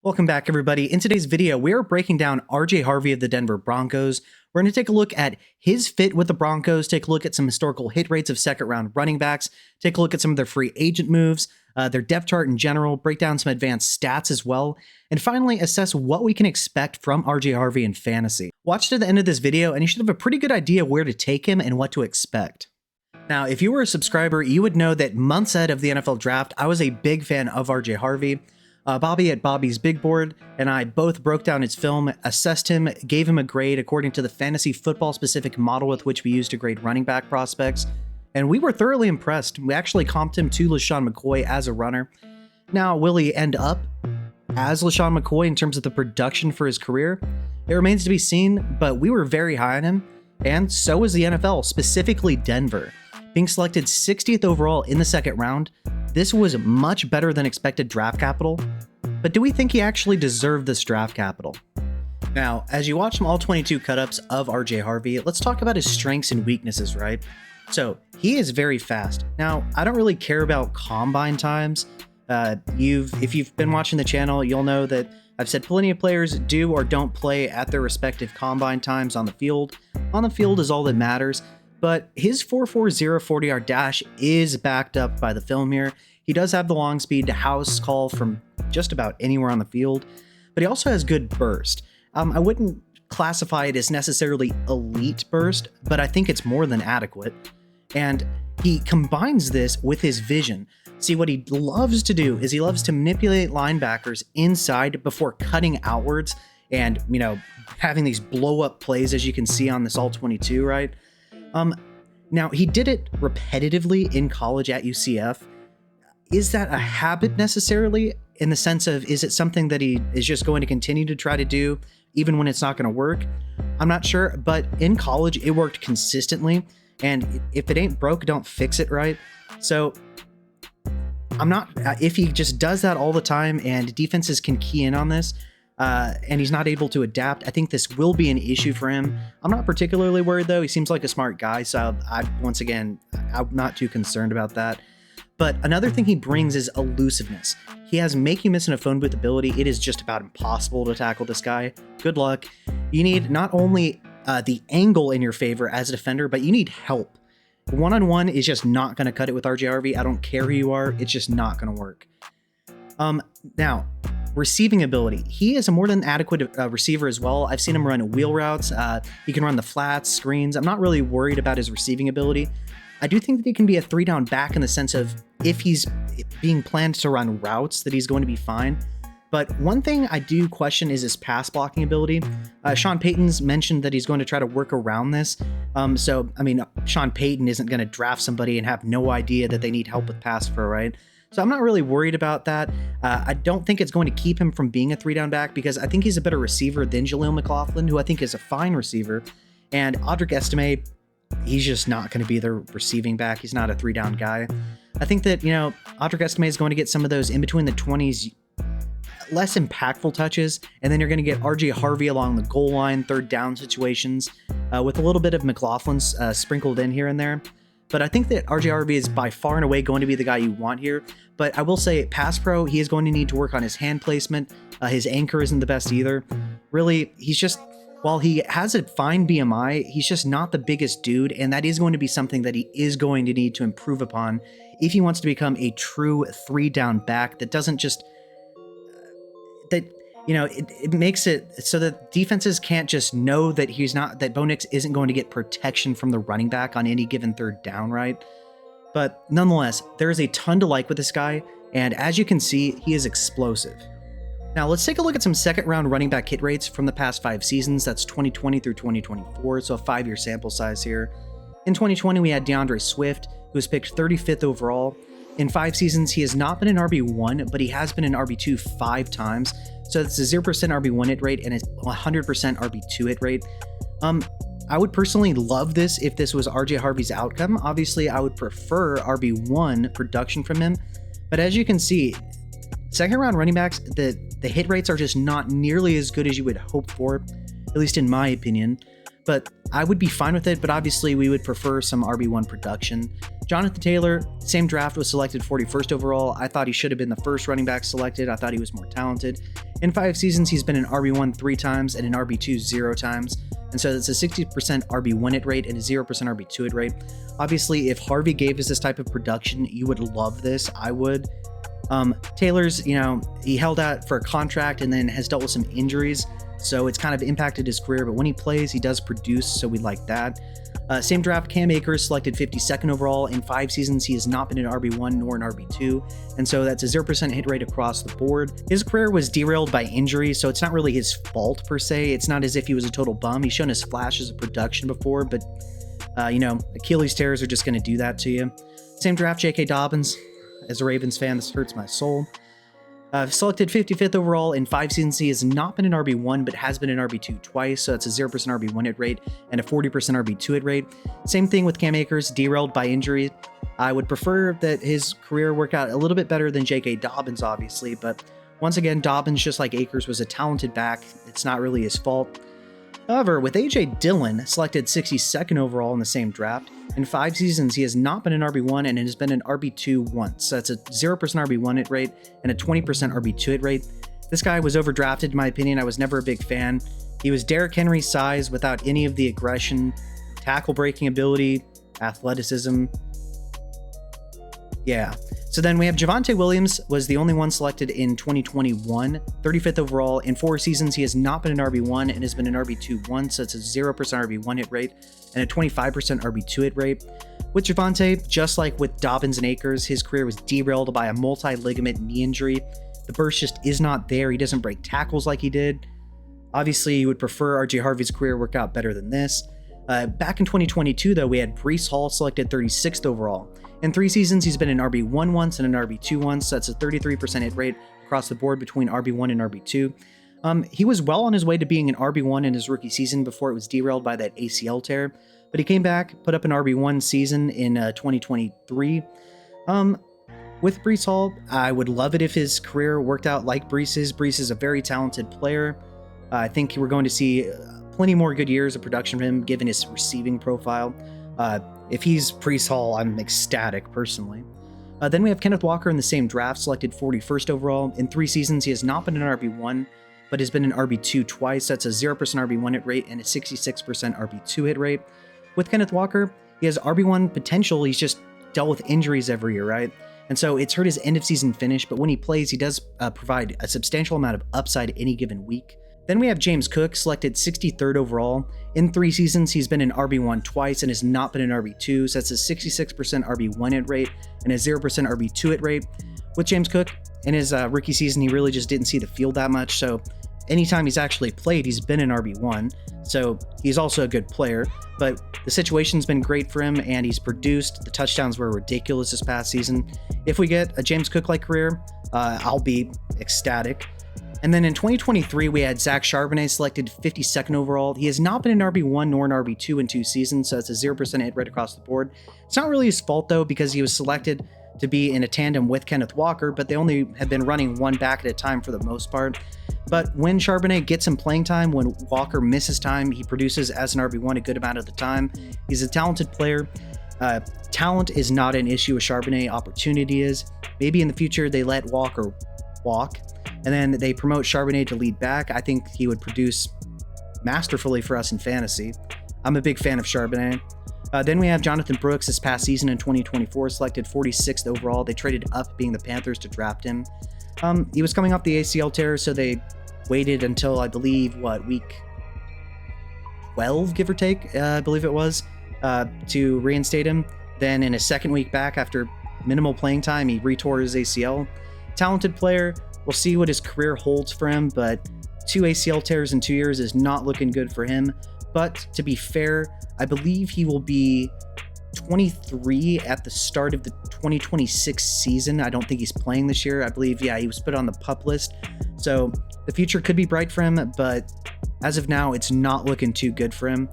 Welcome back, everybody. In today's video, we are breaking down RJ Harvey of the Denver Broncos. We're going to take a look at his fit with the Broncos, take a look at some historical hit rates of second-round running backs, take a look at some of their free agent moves, their depth chart in general, break down some advanced stats as well, and finally assess what we can expect from RJ Harvey in fantasy. Watch to the end of this video, and you should have a pretty good idea where to take him and what to expect. Now, if you were a subscriber, you would know that months ahead of the NFL draft, I was a big fan of RJ Harvey. Bobby at Bobby's Big Board and I both broke down his film, assessed him, gave him a grade according to the fantasy football specific model with which we use to grade running back prospects, and we were thoroughly impressed. We actually comped him to LeSean McCoy as a runner. Now, will he end up as LeSean McCoy in terms of the production for his career? It remains to be seen, but we were very high on him, and so was the NFL, specifically Denver. Being selected 60th overall in the second round, this was much better than expected draft capital, but do we think he actually deserved this draft capital? Now, as you watch some all 22 cut-ups of RJ Harvey, let's talk about his strengths and weaknesses, right? So, he is very fast. Now, I don't really care about combine times. If you've been watching the channel, you'll know that I've said plenty of players do or don't play at their respective combine times on the field. On the field is all that matters. But his 4.40 40-yard dash is backed up by the film here. He does have the long speed to house call from just about anywhere on the field, but he also has good burst. I wouldn't classify it as necessarily elite burst, but I think it's more than adequate. And he combines this with his vision. See, what he loves to do is he loves to manipulate linebackers inside before cutting outwards and, having these blow-up plays, as you can see on this all 22, right? Now, he did it repetitively in college at UCF. Is that a habit necessarily, in the sense of, is it something that he is just going to continue to try to do even when it's not going to work? I'm not sure, but in college it worked consistently, and if it ain't broke, don't fix it, right? So I'm not, if he just does that all the time and defenses can key in on this, and he's not able to adapt, I think this will be an issue for him. I'm not particularly worried, though. He seems like a smart guy, so once again, I'm not too concerned about that. But another thing he brings is elusiveness. He has make you miss in a phone booth ability. It is just about impossible to tackle this guy. Good luck. You need not only the angle in your favor as a defender, but you need help. One-on-one is just not going to cut it with RJ Harvey. I don't care who you are. It's just not going to work. Now, receiving ability. He is a more than adequate receiver as well. I've seen him run wheel routes. He can run the flats, screens. I'm not really worried about his receiving ability. I do think that he can be a 3-down back in the sense of if he's being planned to run routes, that he's going to be fine. But one thing I do question is his pass blocking ability. Sean Payton's mentioned that he's going to try to work around this. Sean Payton isn't going to draft somebody and have no idea that they need help with pass pro, right? So I'm not really worried about that. I don't think it's going to keep him from being a 3-down back because I think he's a better receiver than Jaleel McLaughlin, who I think is a fine receiver. And Audric Estime, he's just not going to be the receiving back. He's not a 3-down guy. I think that, Audric Estime is going to get some of those in between the 20s, less impactful touches, and then you're going to get RJ Harvey along the goal line, 3rd down situations, with a little bit of McLaughlin's sprinkled in here and there. But I think that RJ Harvey is by far and away going to be the guy you want here. But I will say, pass pro, he is going to need to work on his hand placement. His anchor isn't the best either. Really, he's just, while he has a fine BMI, he's just not the biggest dude. And that is going to be something that he is going to need to improve upon if he wants to become a true 3-down back that doesn't just, it makes it so that defenses can't just know that that Bo Nix isn't going to get protection from the running back on any given 3rd down, right? But nonetheless, there is a ton to like with this guy, and as you can see, he is explosive. Now let's take a look at some second-round running back hit rates from the past 5 seasons. That's 2020 through 2024, so a 5-year sample size here. In 2020, we had DeAndre Swift, who was picked 35th overall. In 5 seasons, he has not been an RB1, but he has been an RB2 5 times. So it's a 0% RB1 hit rate and a 100% RB2 hit rate. I would personally love this if this was RJ Harvey's outcome. Obviously, I would prefer RB1 production from him. But as you can see, second round running backs, the hit rates are just not nearly as good as you would hope for, at least in my opinion. But I would be fine with it, but obviously we would prefer some RB1 production. Jonathan Taylor, same draft, was selected 41st overall. I thought he should have been the first running back selected. I thought he was more talented. In 5 seasons, he's been an RB1 3 times and an RB2 0 times. And so that's a 60% RB1 hit rate and a 0% RB2 hit rate. Obviously, if Harvey gave us this type of production, you would love this. I would. Taylor's, he held out for a contract and then has dealt with some injuries. So it's kind of impacted his career. But when he plays, he does produce. So we like that. Same draft, Cam Akers selected 52nd overall. In 5 seasons, he has not been an RB1 nor an RB2. And so that's a 0% hit rate across the board. His career was derailed by injury, so it's not really his fault per se. It's not as if he was a total bum. He's shown his flashes of production before, but, Achilles tears are just going to do that to you. Same draft, J.K. Dobbins. As a Ravens fan, this hurts my soul. Selected 55th overall. In 5 seasons, he has not been an RB1, but has been an RB2 twice, so it's a 0% RB1 hit rate and a 40% RB2 hit rate. Same thing with Cam Akers, derailed by injury. I would prefer that his career work out a little bit better than J.K. Dobbins, obviously, but once again, Dobbins, just like Akers, was a talented back. It's not really his fault. However, with A.J. Dillon, selected 62nd overall in the same draft, in 5 seasons, he has not been an RB1 and has been an RB2 once. So that's a 0% RB1 hit rate and a 20% RB2 hit rate. This guy was overdrafted, in my opinion. I was never a big fan. He was Derrick Henry's size without any of the aggression, tackle breaking ability, athleticism. Yeah. So then we have Javonte Williams, was the only one selected in 2021, 35th overall. In 4 seasons, he has not been an RB1 and has been an RB2 once. So it's a 0% RB1 hit rate and a 25% RB2 hit rate. With Javonte, just like with Dobbins and Akers, his career was derailed by a multi-ligament knee injury. The burst just is not there. He doesn't break tackles like he did. Obviously, you would prefer RJ Harvey's career work out better than this. Back in 2022, though, we had Breece Hall selected 36th overall. In 3 seasons, he's been an RB1 once and an RB2 once, so that's a 33% hit rate across the board between RB1 and RB2. He was well on his way to being an RB1 in his rookie season before it was derailed by that ACL tear, but he came back, put up an RB1 season in 2023. With Breece Hall, I would love it if his career worked out like Breece's. Breece is a very talented player. I think we're going to see plenty more good years of production from him, given his receiving profile. If he's Breece Hall, I'm ecstatic, personally. Then we have Kenneth Walker in the same draft, selected 41st overall. In 3 seasons, he has not been an RB1, but has been an RB2 twice. That's a 0% RB1 hit rate and a 66% RB2 hit rate. With Kenneth Walker, he has RB1 potential. He's just dealt with injuries every year, right? And so it's hurt his end-of-season finish, but when he plays, he does provide a substantial amount of upside any given week. Then we have James Cook, selected 63rd overall. In 3 seasons, he's been an RB1 twice and has not been an RB2, so that's a 66% RB1 hit rate and a 0% RB2 hit rate. With James Cook, in his rookie season, he really just didn't see the field that much, so anytime he's actually played, he's been an RB1, so he's also a good player, but the situation's been great for him, and he's produced. The touchdowns were ridiculous this past season. If we get a James Cook-like career, I'll be ecstatic. And then in 2023, we had Zach Charbonnet selected 52nd overall. He has not been an RB1 nor an RB2 in 2 seasons, so it's a 0% hit rate across the board. It's not really his fault, though, because he was selected to be in a tandem with Kenneth Walker, but they only have been running one back at a time for the most part. But when Charbonnet gets some playing time, when Walker misses time, he produces as an RB1 a good amount of the time. He's a talented player. Talent is not an issue with Charbonnet. Opportunity is. Maybe in the future they let Walker walk, and then they promote Charbonnet to lead back. I think he would produce masterfully for us in fantasy. I'm a big fan of Charbonnet. Then we have Jonathan Brooks this past season in 2024, selected 46th overall. They traded up, being the Panthers, to draft him. He was coming off the ACL tear, so they waited until, I believe, week 12, give or take, I believe it was, to reinstate him. Then in his second week back, after minimal playing time, he retore his ACL. Talented player. We'll see what his career holds for him, but 2 ACL tears in 2 years is not looking good for him. But to be fair, I believe he will be 23 at the start of the 2026 season. I don't think he's playing this year. I believe, he was put on the PUP list. So the future could be bright for him, but as of now, it's not looking too good for him.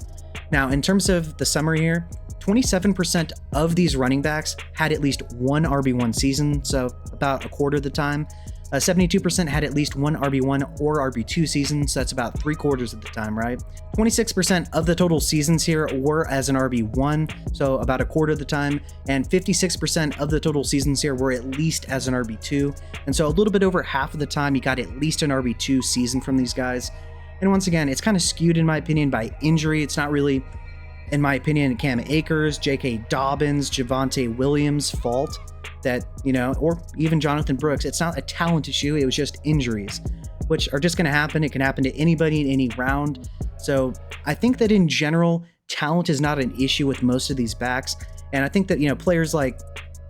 Now, in terms of the summary here, 27% of these running backs had at least one RB1 season, so about a quarter of the time. 72% had at least one RB1 or RB2 season, so that's about 3/4 of the time, right? 26% of the total seasons here were as an RB1, so about 1/4 of the time, and 56% of the total seasons here were at least as an RB2, and so a little bit over half of the time you got at least an RB2 season from these guys. And once again, it's kind of skewed in my opinion by injury. It's not really, in my opinion, Cam Akers, J.K. Dobbins, Javonte Williams' fault that, or even Jonathan Brooks. It's not a talent issue. It was just injuries, which are just going to happen. It can happen to anybody in any round. So I think that in general, talent is not an issue with most of these backs. And I think that, players like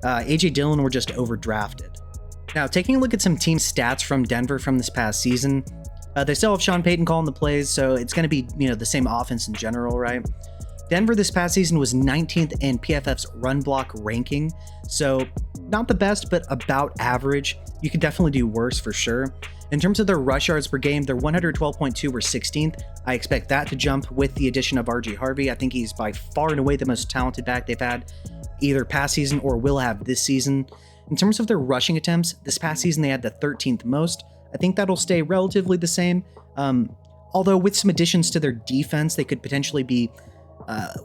A.J. Dillon were just overdrafted. Now, taking a look at some team stats from Denver from this past season, they still have Sean Payton calling the plays, so it's going to be, the same offense in general, right? Denver this past season was 19th in PFF's run block ranking, so not the best, but about average. You could definitely do worse for sure. In terms of their rush yards per game, their 112.2 were 16th. I expect that to jump with the addition of RJ Harvey. I think he's by far and away the most talented back they've had either past season or will have this season. In terms of their rushing attempts, this past season they had the 13th most. I think that'll stay relatively the same. Although with some additions to their defense, they could potentially be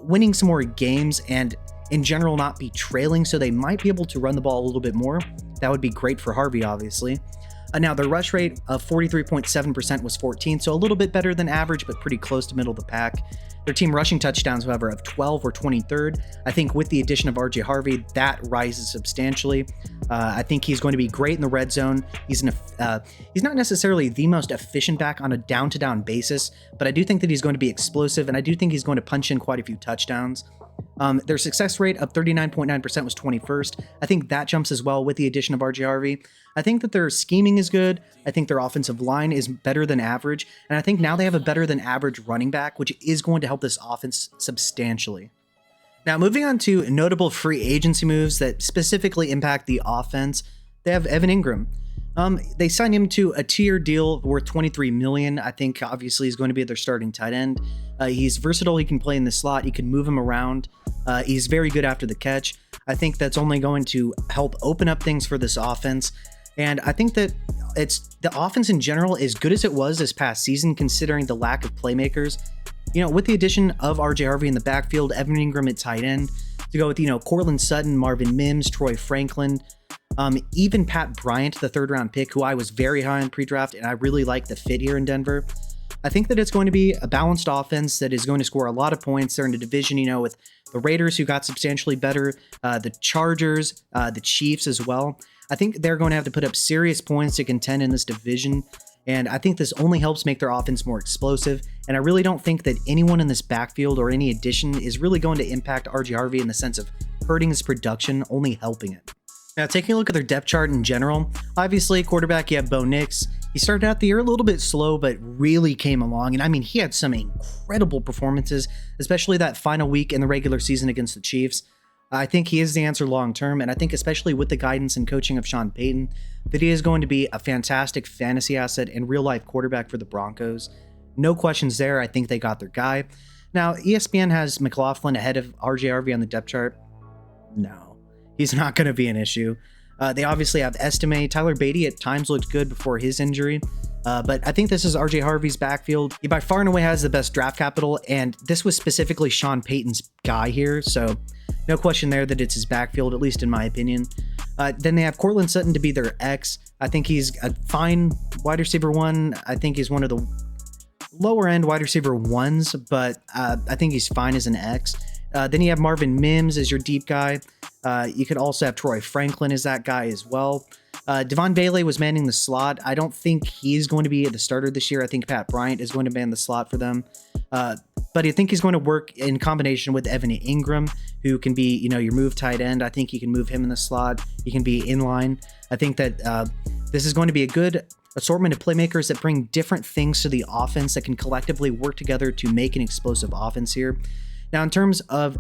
winning some more games and in general not be trailing, so they might be able to run the ball a little bit more. That would be great for Harvey, obviously. Now, their rush rate of 43.7% was 14th, so a little bit better than average, but pretty close to middle of the pack. Their team rushing touchdowns, however, of 12 or 23rd. I think with the addition of RJ Harvey, that rises substantially. I think he's going to be great in the red zone. He's not necessarily the most efficient back on a down-to-down basis, but I do think that he's going to be explosive, and I do think he's going to punch in quite a few touchdowns. Their success rate of 39.9% was 21st. I think that jumps as well with the addition of RJ Harvey. I think that their scheming is good. I think their offensive line is better than average. And I think now they have a better than average running back, which is going to help this offense substantially. Now, moving on to notable free agency moves that specifically impact the offense, they have Evan Ingram. They signed him to a two-year deal worth $23 million. I think obviously he's going to be their starting tight end. He's versatile. He can play in the slot. You can move him around. He's very good after the catch. I think that's only going to help open up things for this offense. And I think that the offense in general, as good as it was this past season, considering the lack of playmakers, with the addition of RJ Harvey in the backfield, Evan Ingram at tight end, to go with, Courtland Sutton, Marvin Mims, Troy Franklin, even Pat Bryant, the third-round pick, who I was very high on pre-draft, and I really like the fit here in Denver. I think that it's going to be a balanced offense that is going to score a lot of points. They're in a division, with the Raiders, who got substantially better, the Chargers, the Chiefs as well. I think they're going to have to put up serious points to contend in this division, and I think this only helps make their offense more explosive, and I really don't think that anyone in this backfield or any addition is really going to impact RJ Harvey in the sense of hurting his production, only helping it. Now, taking a look at their depth chart in general, obviously, quarterback, you have Bo Nix. He started out the year a little bit slow, but really came along, and I mean, he had some incredible performances, especially that final week in the regular season against the Chiefs. I think he is the answer long-term, and I think especially with the guidance and coaching of Sean Payton, that he is going to be a fantastic fantasy asset and real-life quarterback for the Broncos. No questions there. I think they got their guy. Now, ESPN has McLaughlin ahead of RJ Harvey on the depth chart. No, he's not going to be an issue. They obviously have Estime. Tyler Beatty at times looked good before his injury. But I think this is RJ Harvey's backfield. He by far and away has the best draft capital, and this was specifically Sean Payton's guy here, so no question there that it's his backfield, at least in my opinion. Then they have Courtland Sutton to be their X. I think he's a fine wide receiver one. I think he's one of the lower end wide receiver ones, but I think he's fine as an X. Then you have Marvin Mims as your deep guy. You could also have Troy Franklin as that guy as well. Devon Bailey was manning the slot. I don't think he's going to be the starter this year. I think Pat Bryant is going to man the slot for them. But I think he's going to work in combination with Evan Ingram, who can be, your move tight end. I think you can move him in the slot. He can be in line. I think that this is going to be a good assortment of playmakers that bring different things to the offense that can collectively work together to make an explosive offense here. Now, in terms of,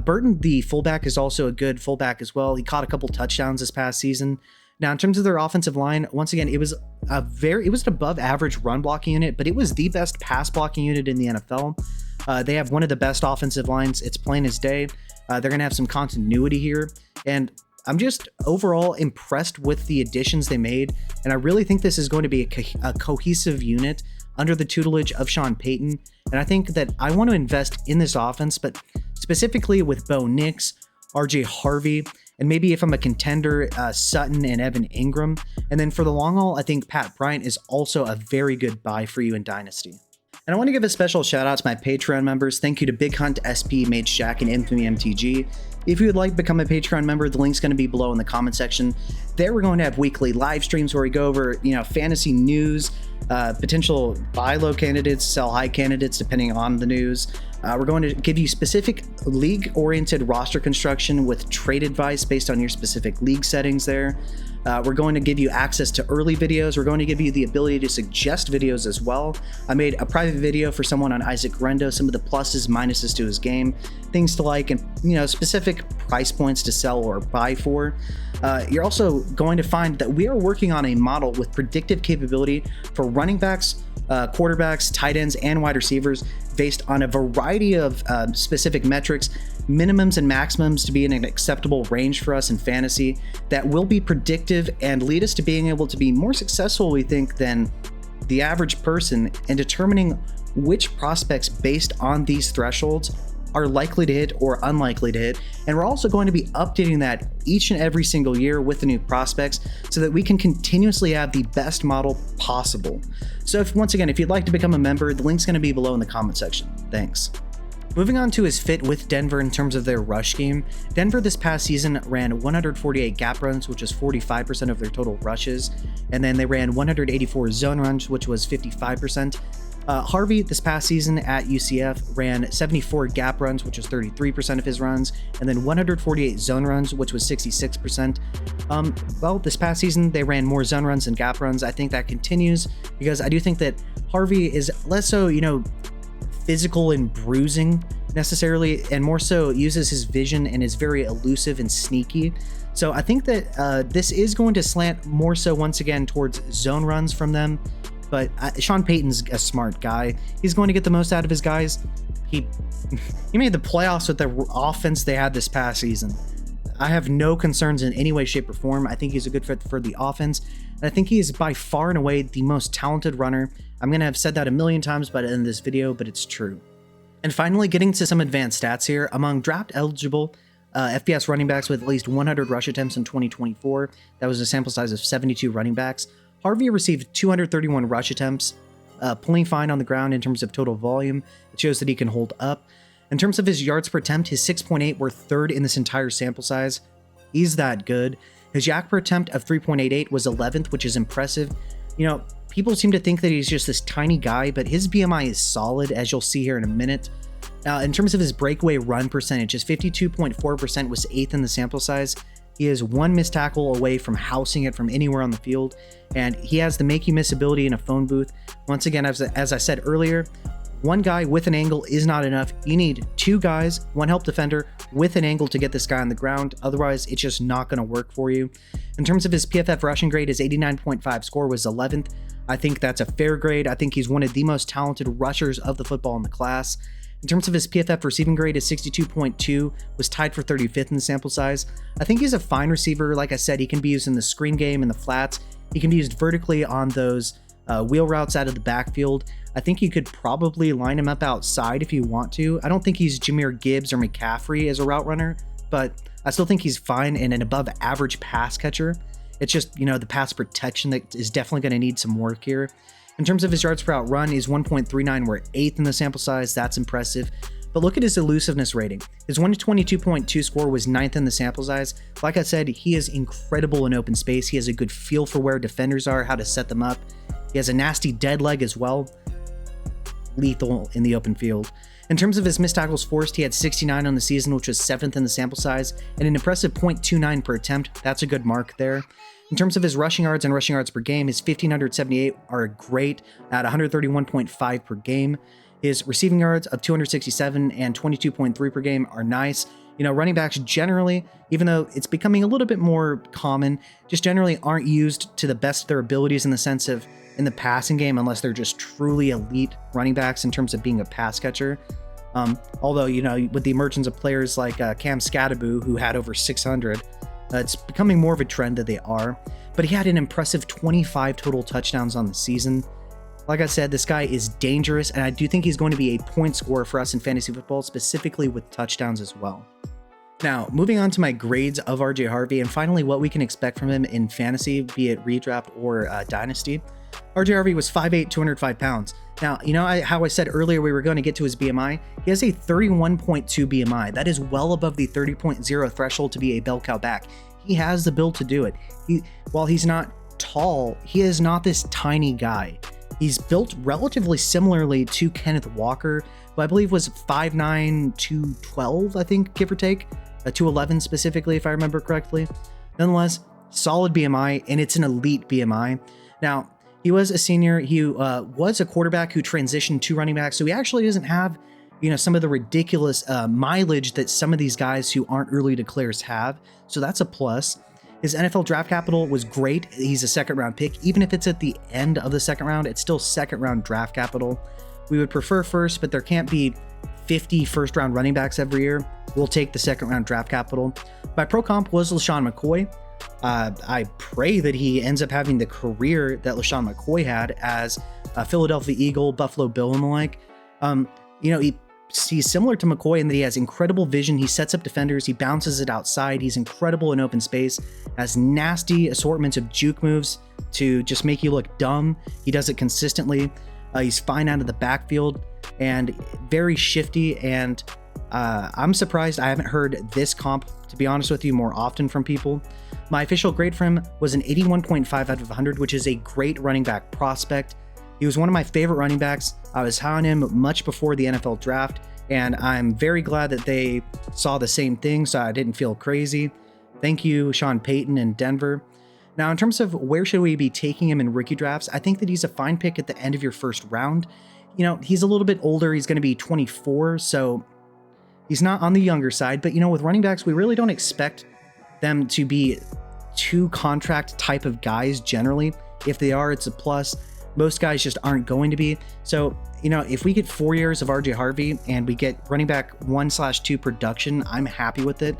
Burton, the fullback, is also a good fullback as well. He caught a couple touchdowns this past season. Now, in terms of their offensive line, once again, it was an above average run blocking unit, but it was the best pass blocking unit in the NFL. They have one of the best offensive lines. It's plain as day. They're going to have some continuity here. And I'm just overall impressed with the additions they made, and I really think this is going to be a cohesive unit under the tutelage of Sean Payton. And I think that I want to invest in this offense, but specifically with Bo Nix, RJ Harvey, and maybe if I'm a contender, Sutton and Evan Ingram. And then for the long haul, I think Pat Bryant is also a very good buy for you in Dynasty. And I want to give a special shout out to my Patreon members. Thank you to Big Hunt, SP, Mage Shack, and Infamy MTG. If you would like to become a Patreon member, the link's going to be below in the comment section. There we're going to have weekly live streams where we go over, fantasy news, potential buy low candidates, sell high candidates, depending on the news. We're going to give you specific league-oriented roster construction with trade advice based on your specific league settings there. We're going to give you access to early videos. We're going to give you the ability to suggest videos as well. I made a private video for someone on Isaac Rendo, some of the pluses, minuses to his game, things to like, and specific price points to sell or buy for. You're also going to find that we are working on a model with predictive capability for running backs, quarterbacks, tight ends, and wide receivers based on a variety of specific metrics, minimums and maximums to be in an acceptable range for us in fantasy that will be predictive and lead us to being able to be more successful, we think, than the average person in determining which prospects based on these thresholds are likely to hit or unlikely to hit. And we're also going to be updating that each and every single year with the new prospects so that we can continuously have the best model possible. So once again, if you'd like to become a member, the link's going to be below in the comment section. Thanks. Moving on to his fit with Denver in terms of their rush game. Denver this past season ran 148 gap runs, which is 45% of their total rushes. And then they ran 184 zone runs, which was 55%. Harvey this past season at UCF ran 74 gap runs, which was 33% of his runs, and then 148 zone runs, which was 66%. Well, this past season they ran more zone runs than gap runs. I think that continues because I do think that Harvey is less so, physical and bruising necessarily, and more so uses his vision and is very elusive and sneaky. So I think that this is going to slant more so once again towards zone runs from them. But Sean Payton's a smart guy. He's going to get the most out of his guys. He made the playoffs with the offense they had this past season. I have no concerns in any way, shape, or form. I think he's a good fit for the offense. And I think he is by far and away the most talented runner. I'm going to have said that a million times by the end of this video, but it's true. And finally, getting to some advanced stats here. Among draft-eligible FBS running backs with at least 100 rush attempts in 2024, that was a sample size of 72 running backs, Harvey received 231 rush attempts, pulling fine on the ground in terms of total volume. It shows that he can hold up. In terms of his yards per attempt, his 6.8 were third in this entire sample size. He's that good. His yak per attempt of 3.88 was 11th, which is impressive. People seem to think that he's just this tiny guy, but his BMI is solid, as you'll see here in a minute. In terms of his breakaway run percentage, his 52.4% was 8th in the sample size. He is one missed tackle away from housing it from anywhere on the field, and he has the make you miss ability in a phone booth. Once again, as I said earlier, one guy with an angle is not enough. You need two guys, one help defender with an angle to get this guy on the ground. Otherwise, it's just not going to work for you. In terms of his PFF rushing grade, his 89.5 score was 11th. I think that's a fair grade. I think he's one of the most talented rushers of the football in the class. In terms of his PFF receiving grade, his 62.2 was tied for 35th in the sample size. I think he's a fine receiver. Like I said, he can be used in the screen game and the flats. He can be used vertically on those wheel routes out of the backfield. I think you could probably line him up outside if you want to. I don't think he's Jahmyr Gibbs or McCaffrey as a route runner, but I still think he's fine and an above average pass catcher. It's just, the pass protection that is definitely going to need some work here. In terms of his yards per out run, he's 1.39, we're 8th in the sample size. That's impressive. But look at his elusiveness rating. His 122.2 score was 9th in the sample size. Like I said, he is incredible in open space. He has a good feel for where defenders are, how to set them up. He has a nasty dead leg as well. Lethal in the open field. In terms of his missed tackles forced, he had 69 on the season, which was 7th in the sample size, and an impressive 0.29 per attempt. That's a good mark there. In terms of his rushing yards and rushing yards per game, his 1,578 are great at 131.5 per game. His receiving yards of 267 and 22.3 per game are nice. Running backs generally, even though it's becoming a little bit more common, just generally aren't used to the best of their abilities in the sense of in the passing game unless they're just truly elite running backs in terms of being a pass catcher. Although, with the emergence of players like Cam Scatteraboo, who had over 600, It's becoming more of a trend that they are, but he had an impressive 25 total touchdowns on the season. Like I said, this guy is dangerous, and I do think he's going to be a point scorer for us in fantasy football, specifically with touchdowns as well. Now, moving on to my grades of RJ Harvey, and finally what we can expect from him in fantasy, be it redraft or dynasty. RJ Harvey was 5'8", 205 pounds. Now, you know how I said earlier we were going to get to his BMI? He has a 31.2 BMI. That is well above the 30.0 threshold to be a bell cow back. He has the build to do it. While he's not tall, he is not this tiny guy. He's built relatively similarly to Kenneth Walker, who I believe was 5'9", 212, I think, give or take. 211 specifically, if I remember correctly. Nonetheless, solid BMI, and it's an elite BMI. Now, he was a senior. He was a quarterback who transitioned to running back, so he actually doesn't have, you know, some of the ridiculous mileage that some of these guys who aren't early declares have. So that's a plus. His NFL draft capital was great. He's a second-round pick. Even if it's at the end of the second round, it's still second-round draft capital. We would prefer first, but there can't be 50 first-round running backs every year. We'll take the second-round draft capital. My pro comp was LeSean McCoy. I pray that he ends up having the career that LeSean McCoy had as a Philadelphia Eagle, Buffalo Bill, and the like. You know, he's similar to McCoy in that he has incredible vision. He sets up defenders. He bounces it outside. He's incredible in open space. Has nasty assortments of juke moves to just make you look dumb. He does it consistently. He's fine out of the backfield and very shifty. And I'm surprised I haven't heard this comp, to be honest with you, more often from people. My official grade for him was an 81.5 out of 100, which is a great running back prospect. He was one of my favorite running backs. I was high on him much before the NFL draft, and I'm very glad that they saw the same thing, so I didn't feel crazy. Thank you, Sean Payton in Denver. Now, in terms of where should we be taking him in rookie drafts, I think that he's a fine pick at the end of your first round. You know, he's a little bit older. He's going to be 24, so he's not on the younger side. But, you know, with running backs, we really don't expect them to be two contract type of guys generally. If they are, it's a plus. Most guys just aren't going to be. So, you know, if we get 4 years of RJ Harvey and we get running back 1/2 production, I'm happy with it.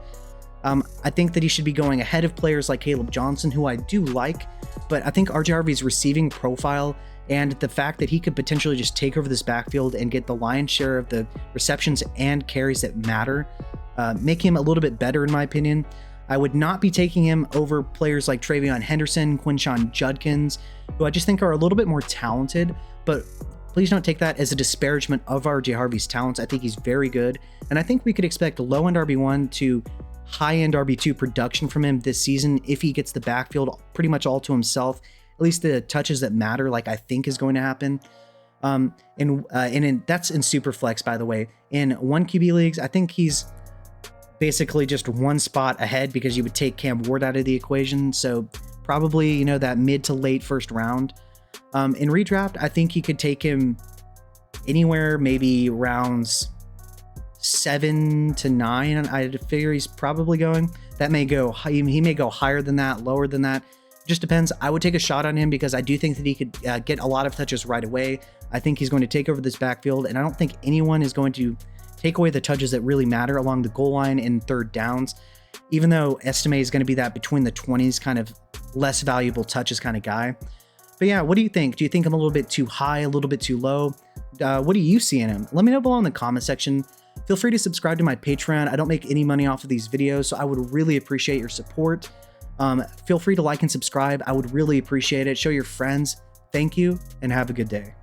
I think that he should be going ahead of players like Caleb Johnson, who I do like, but I think RJ Harvey's receiving profile and the fact that he could potentially just take over this backfield and get the lion's share of the receptions and carries that matter, make him a little bit better in my opinion. I would not be taking him over players like Travion Henderson, Quinshon Judkins, who I just think are a little bit more talented, but please don't take that as a disparagement of RJ Harvey's talents. I think he's very good, and I think we could expect low-end RB1 to high-end RB2 production from him this season if he gets the backfield pretty much all to himself, at least the touches that matter, like I think is going to happen. That's in Superflex, by the way. In 1 QB leagues, I think he's basically just one spot ahead because you would take Cam Ward out of the equation. So probably, you know, that mid to late first round. In redraft, I think you could take him anywhere, maybe rounds 7 to 9. I figure he's probably going. That may go, he may go higher than that, lower than that. Just depends. I would take a shot on him because I do think that he could get a lot of touches right away. I think he's going to take over this backfield, and I don't think anyone is going to take away the touches that really matter along the goal line and third downs, even though Estime is going to be that between the 20s kind of less valuable touches kind of guy. But yeah, what do you think? Do you think I'm a little bit too high, a little bit too low? What do you see in him? Let me know below in the comment section. Feel free to subscribe to my Patreon. I don't make any money off of these videos, so I would really appreciate your support. Feel free to like and subscribe. I would really appreciate it. Show your friends. Thank you, and have a good day.